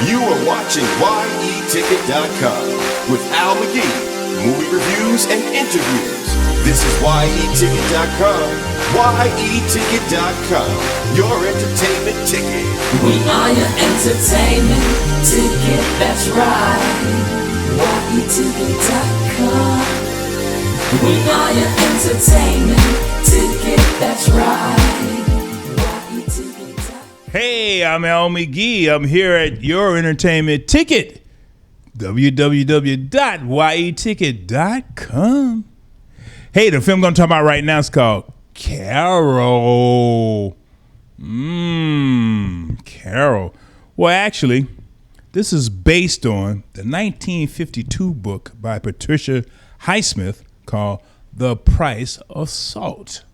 You are watching YETicket.com with Al McGee, movie reviews and interviews. This is YETicket.com, YETicket.com, your entertainment ticket. We are your entertainment ticket, that's right. YETicket.com. We are your entertainment ticket, that's right. Hey, I'm Al McGee. I'm here at your entertainment ticket, www.yeticket.com. Hey, the film I'm going to talk about right now is called Carol. Carol. Well, actually, this is based on the 1952 book by Patricia Highsmith called The Price of Salt.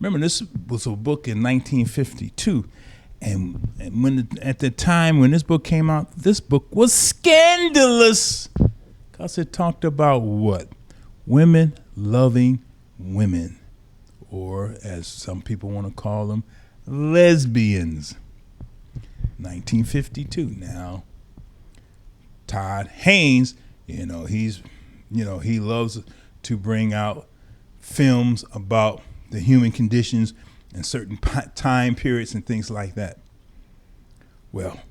Remember, this was a book in 1952. And when at the time when this book came out, this book was scandalous because it talked about what? Women loving women, or as some people want to call them, lesbians. 1952. Now, Todd Haynes, he loves to bring out films about the human conditions in certain time periods and things like that. Well,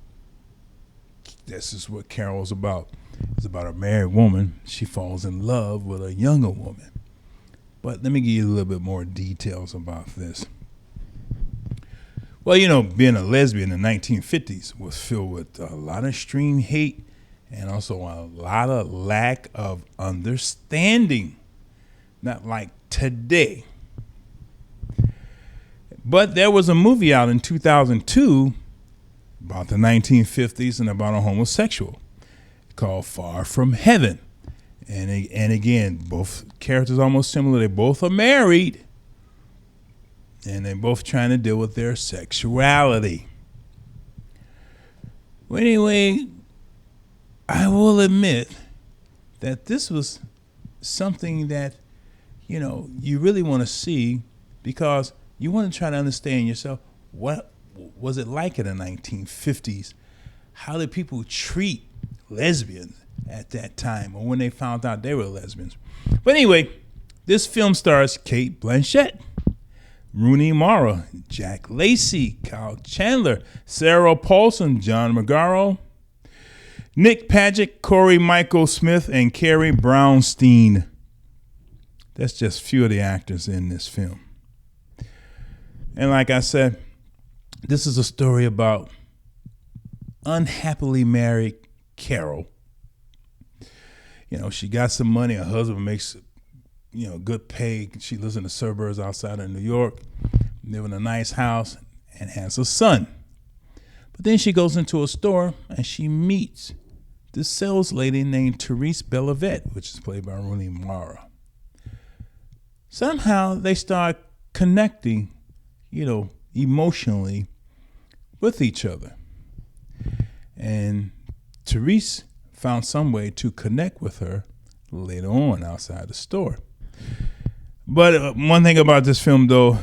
this is what Carol's about. It's about a married woman. She falls in love with a younger woman. But let me give you a little bit more details about this. Well, being a lesbian in the 1950s was filled with a lot of extreme hate and also a lot of lack of understanding. Not like today. But there was a movie out in 2002 about the 1950s and about a homosexual called Far From Heaven. And again, both characters are almost similar. They both are married, and they're both trying to deal with their sexuality. Well, anyway, I will admit that this was something that, you really want to see because you want to try to understand yourself. What was it like in the 1950s? How did people treat lesbians at that time, or when they found out they were lesbians? But anyway, this film stars Cate Blanchett, Rooney Mara, Jack Lacy, Chandler, Sarah Paulson, John Magaro, Nick Pajic, Cory Michael Smith, and Carrie Brownstein. That's just a few of the actors in this film. And like I said, this is a story about unhappily married Carol. She got some money. Her husband makes, good pay. She lives in the suburbs outside of New York, live in a nice house, and has a son. But then she goes into a store and she meets this sales lady named Therese Bellavette, which is played by Rooney Mara. Somehow they start connecting, emotionally with each other. And Therese found some way to connect with her later on outside the store. But one thing about this film, though,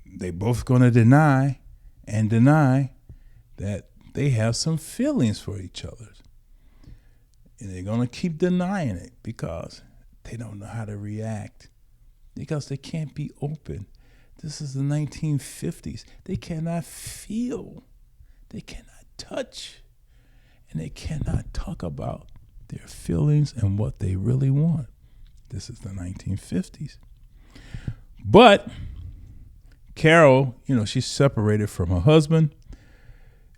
they both going to deny that they have some feelings for each other. And they're going to keep denying it because they don't know how to react, because they can't be open. This is the 1950s. They cannot feel. They cannot touch. And they cannot talk about their feelings and what they really want. This is the 1950s. But Carol, she's separated from her husband.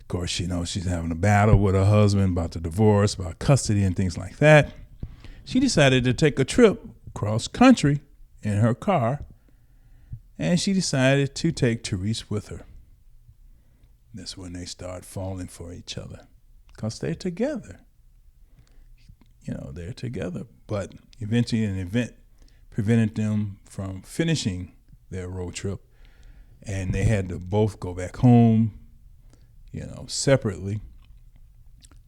Of course, she's having a battle with her husband about the divorce, about custody and things like that. She decided to take a trip cross country in her car. And she decided to take Therese with her. That's when they start falling for each other, because they're together. They're together. But eventually an event prevented them from finishing their road trip, and they had to both go back home, separately.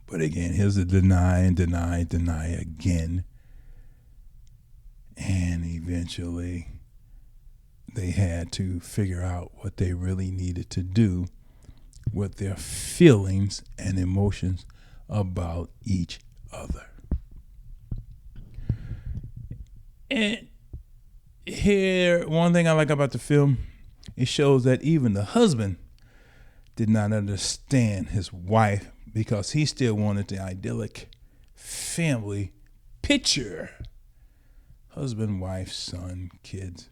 But again, here's a deny again. And eventually they had to figure out what they really needed to do with their feelings and emotions about each other. And here, one thing I like about the film, it shows that even the husband did not understand his wife because he still wanted the idyllic family picture. Husband, wife, son, kids.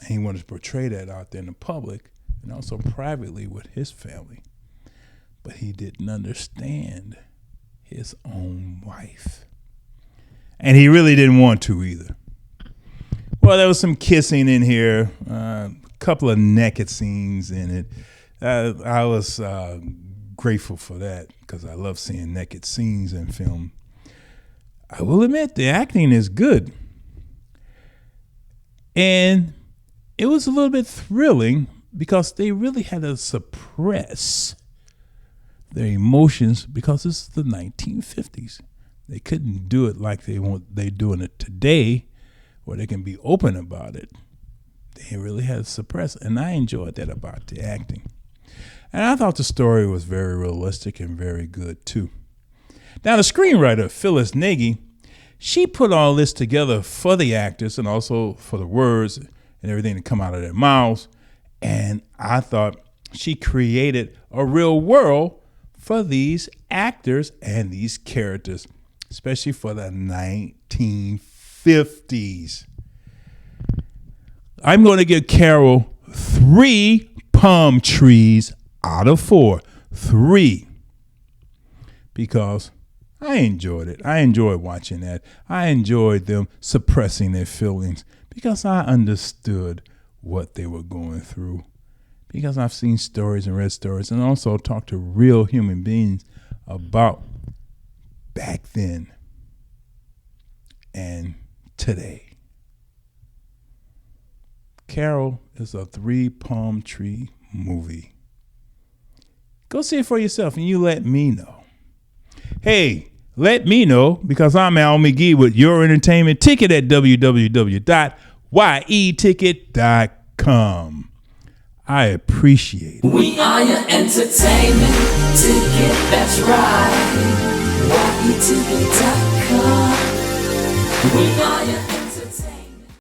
And he wanted to portray that out there in the public and also privately with his family. But he didn't understand his own wife. And he really didn't want to either. Well, there was some kissing in here, a couple of naked scenes in it. I was grateful for that because I love seeing naked scenes in film. I will admit the acting is good. And it was a little bit thrilling because they really had to suppress their emotions because it's the 1950s. They couldn't do it like they're doing it today, where they can be open about it. They really had to suppress, and I enjoyed that about the acting. And I thought the story was very realistic and very good too. Now the screenwriter, Phyllis Nagy, she put all this together for the actors and also for the words and everything that come out of their mouths. And I thought she created a real world for these actors and these characters, especially for the 1950s. I'm going to give Carol 3 palm trees out of 4. 3. Because I enjoyed it. I enjoyed watching that. I enjoyed them suppressing their feelings because I understood what they were going through. Because I've seen stories and read stories and also talked to real human beings about back then and today. Carol is a 3 palm tree movie. Go see it for yourself and you let me know. Hey, let me know because I'm Al McGee with Your Entertainment Ticket at www.yeticket.com. I appreciate it. We are your entertainment ticket, that's right. yeticket.com. We are your